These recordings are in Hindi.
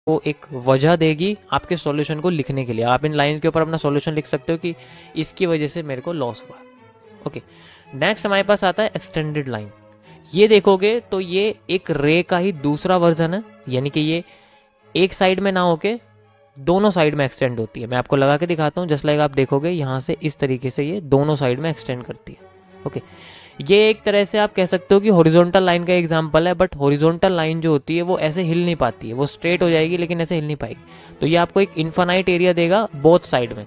को एक वजह देगी आपके सॉल्यूशन को लिखने के लिए। आप इन लाइंस के ऊपर अपना सॉल्यूशन लिख सकते हो कि इसकी वजह से मेरे को लॉस हुआ। ओके, नेक्स्ट हमारे पास आता है एक्सटेंडेड लाइन। ये देखोगे तो ये एक रे का ही दूसरा वर्जन है, यानी कि ये एक साइड में ना होके दोनों साइड में एक्सटेंड होती है। मैं आपको लगा के दिखाता हूँ, जस्ट लाइक आप देखोगे यहाँ से इस तरीके से ये दोनों साइड में एक्सटेंड करती है। ओके, ये एक तरह से आप कह सकते हो कि हॉरिजॉन्टल लाइन का एग्जांपल है, बट हॉरिजॉन्टल लाइन जो होती है वो ऐसे हिल नहीं पाती है, वो स्ट्रेट हो जाएगी लेकिन ऐसे हिल नहीं पाएगी। तो ये आपको एक इन्फानाइट एरिया देगा बोथ साइड में।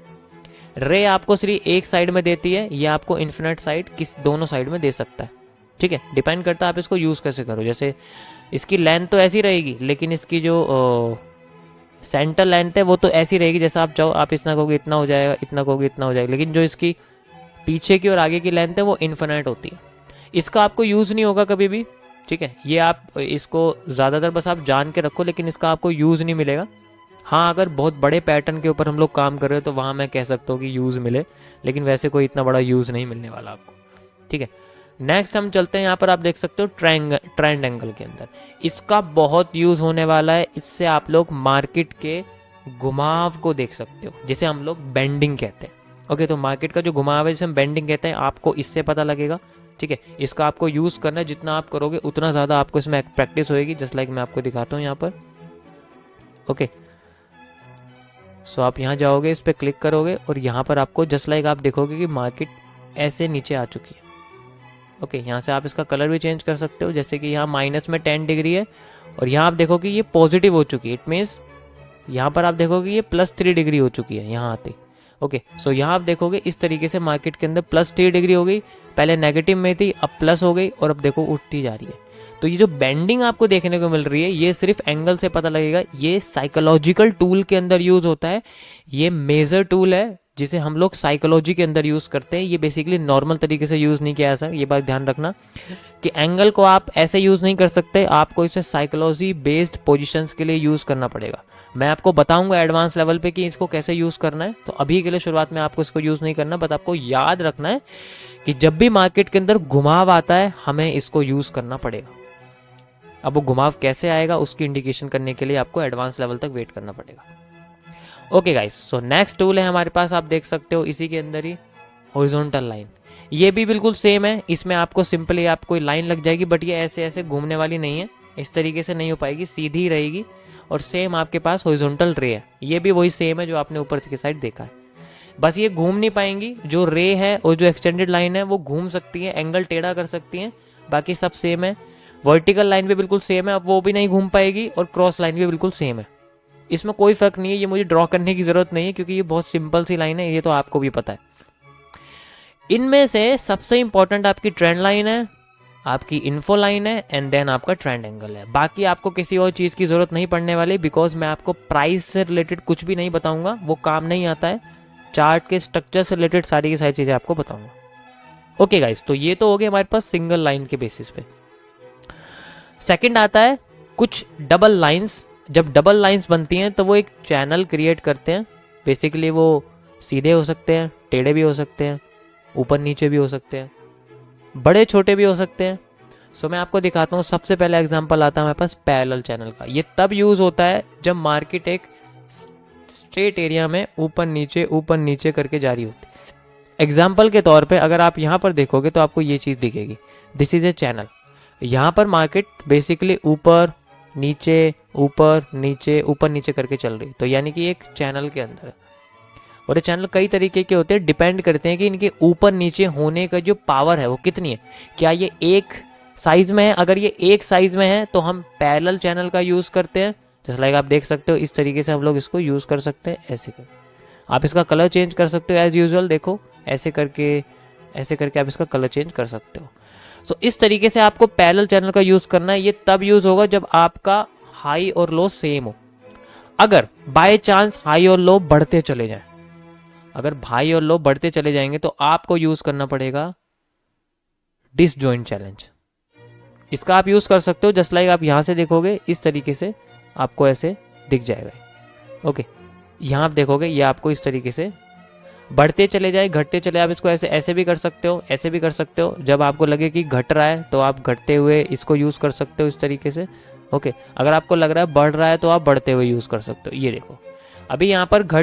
रे आपको सिर्फ एक साइड में देती है, ये आपको इन्फिनिट साइड किस दोनों साइड में दे सकता है। ठीक है, डिपेंड करता है आप इसको यूज़ कैसे करो। जैसे इसकी लेंथ तो ऐसी रहेगी, लेकिन इसकी जो सेंटर लेंथ है वो तो ऐसी रहेगी, जैसा आप चाहो आप इतना कहोगे इतना हो जाएगा, इतना कहोगे इतना हो जाएगा, लेकिन जो इसकी पीछे की और आगे की लेंथ है वो इन्फिनिट होती है। इसका आपको यूज़ नहीं होगा कभी भी। ठीक है, ये आप इसको ज़्यादातर बस आप जान के रखो, लेकिन इसका आपको यूज़ नहीं मिलेगा। हाँ, अगर बहुत बड़े पैटर्न के ऊपर हम लोग काम कर रहे हो तो वहाँ मैं कह सकता हूँ कि यूज़ मिले, लेकिन वैसे कोई इतना बड़ा यूज़ नहीं मिलने वाला आपको। ठीक है, नेक्स्ट हम चलते हैं, यहाँ पर आप देख सकते हो ट्रेंड एंगल के अंदर इसका बहुत यूज़ होने वाला है। इससे आप लोग मार्केट के घुमाव को देख सकते हो, जिसे हम लोग बेंडिंग कहते हैं। ओके, तो मार्केट का जो घुमाव है जिसे हम बेंडिंग कहते हैं, आपको इससे पता लगेगा। ठीक है, इसका आपको यूज़ करना है, जितना आप करोगे उतना ज़्यादा आपको इसमें प्रैक्टिस होएगी। जस्ट लाइक मैं आपको दिखाता हूँ यहाँ पर। ओके, सो आप यहाँ जाओगे, इस पर क्लिक करोगे और यहाँ पर आपको जस्ट लाइक आप देखोगे कि मार्केट ऐसे नीचे आ चुकी है। ओके, यहाँ से आप इसका कलर भी चेंज कर सकते हो, जैसे कि यहाँ माइनस में 10 डिग्री है और यहाँ आप देखो कि ये पॉजिटिव हो चुकी है। इट मीन्स यहाँ पर आप देखोगे ये +3 डिग्री हो चुकी है यहाँ आते। ओके, सो यहाँ आप देखोगे इस तरीके से मार्केट के अंदर +3 डिग्री हो गई, पहले नेगेटिव में थी अब प्लस हो गई और अब देखो उठती जा रही है। तो ये जो बेंडिंग आपको देखने को मिल रही है ये सिर्फ एंगल से पता लगेगा। ये साइकोलॉजिकल टूल के अंदर यूज होता है, ये मेजर टूल है जिसे हम लोग साइकोलॉजी के अंदर यूज करते हैं। ये बेसिकली नॉर्मल तरीके से यूज नहीं किया जा, ये बात ध्यान रखना कि एंगल को आप ऐसे यूज नहीं कर सकते, आपको इसे साइकोलॉजी बेस्ड पोजीशंस के लिए यूज करना पड़ेगा। मैं आपको बताऊंगा एडवांस लेवल पे कि इसको कैसे यूज करना है, तो अभी के लिए शुरुआत में आपको इसको यूज नहीं करना, बट आपको याद रखना है कि जब भी मार्केट के अंदर घुमाव आता है हमें इसको यूज करना पड़ेगा। अब वो घुमाव कैसे आएगा उसकी इंडिकेशन करने के लिए आपको एडवांस लेवल तक वेट करना पड़ेगा। Okay guys, so next tool है हमारे पास, आप देख सकते हो इसी के अंदर ही हॉरिजॉन्टल लाइन। ये भी बिल्कुल सेम है, इसमें आपको सिंपली आप कोई लाइन लग जाएगी, बट ये ऐसे ऐसे घूमने वाली नहीं है, इस तरीके से नहीं हो पाएगी, सीधी ही रहेगी। और सेम आपके पास हॉरिजॉन्टल रे है, ये भी वही सेम है जो आपने ऊपर की साइड देखा है, बस ये घूम नहीं पाएंगी। जो रे है और जो एक्सटेंडेड लाइन है वो घूम सकती है, एंगल टेढ़ा कर सकती है, बाकी सब सेम है। वर्टिकल लाइन भी बिल्कुल सेम है, अब वो भी नहीं घूम पाएगी, और क्रॉस लाइन भी बिल्कुल सेम है, इसमें कोई फर्क नहीं है। ये मुझे ड्रॉ करने की जरूरत नहीं है क्योंकि ये बहुत सिंपल सी लाइन है, ये तो आपको भी पता है। इनमें से सबसे इंपॉर्टेंट आपकी ट्रेंड लाइन है, आपकी इन्फो लाइन है, एंड देन आपका ट्रेंड एंगल है। बाकी आपको किसी और चीज़ की जरूरत नहीं पड़ने वाली, बिकॉज मैं आपको प्राइस से रिलेटेड कुछ भी नहीं बताऊंगा, वो काम नहीं आता है। चार्ट के स्ट्रक्चर से रिलेटेड सारी की सारी चीज़ें आपको बताऊंगा। ओके गाइस, तो ये तो हो गया हमारे पास सिंगल लाइन के बेसिस पे। सेकंड आता है कुछ डबल लाइंस। जब डबल लाइंस बनती हैं तो वो एक चैनल क्रिएट करते हैं। बेसिकली वो सीधे हो सकते हैं, टेढ़े भी हो सकते हैं, ऊपर नीचे भी हो सकते हैं, बड़े छोटे भी हो सकते हैं। सो मैं आपको दिखाता हूँ। सबसे पहला एग्जांपल आता है हमारे पास पैरेलल चैनल का। ये तब यूज होता है जब मार्केट एक स्ट्रेट एरिया में ऊपर नीचे करके जारी होती है। एग्जाम्पल के तौर पे अगर आप यहाँ पर देखोगे तो आपको ये चीज़ दिखेगी, दिस इज ए चैनल। यहाँ पर मार्केट बेसिकली ऊपर नीचे करके चल रही, तो यानी कि एक चैनल के अंदर है। और ये चैनल कई तरीके के होते हैं, डिपेंड करते हैं कि इनके ऊपर नीचे होने का जो पावर है वो कितनी है। क्या ये एक साइज में है? अगर ये एक साइज में है तो हम पैरेलल चैनल का यूज करते हैं। जैसे लाइक आप देख सकते हो इस तरीके से हम लोग इसको यूज कर सकते हैं। ऐसे कर आप इसका कलर चेंज कर सकते हो एज यूजुअल, देखो ऐसे करके आप इसका कलर चेंज कर सकते हो। तो इस तरीके से आपको पैरेलल चैनल का यूज करना है। ये तब यूज होगा जब आपका हाई और लो सेम हो। अगर बाय चांस हाई और लो बढ़ते चले जाएं, अगर हाई और लो बढ़ते चले जाएंगे तो आपको यूज करना पड़ेगा डिसजॉइंट चैलेंज। इसका आप यूज कर सकते हो। जस्ट लाइक आप यहां से देखोगे इस तरीके से आपको ऐसे दिख जाएगा। ओके, यहां आप देखोगे ये आपको इस तरीके से बढ़ते चले जाए, घटते चले। आप इसको ऐसे भी कर सकते हो, ऐसे भी कर सकते हो। जब आपको लगे कि घट रहा है तो आप घटते हुए इसको यूज कर सकते हो इस तरीके से। ओके, अगर आपको लग रहा है बढ़ रहा है तो आप बढ़ते हुए यूज़ कर सकते हो। ये देखो अभी यहाँ पर घट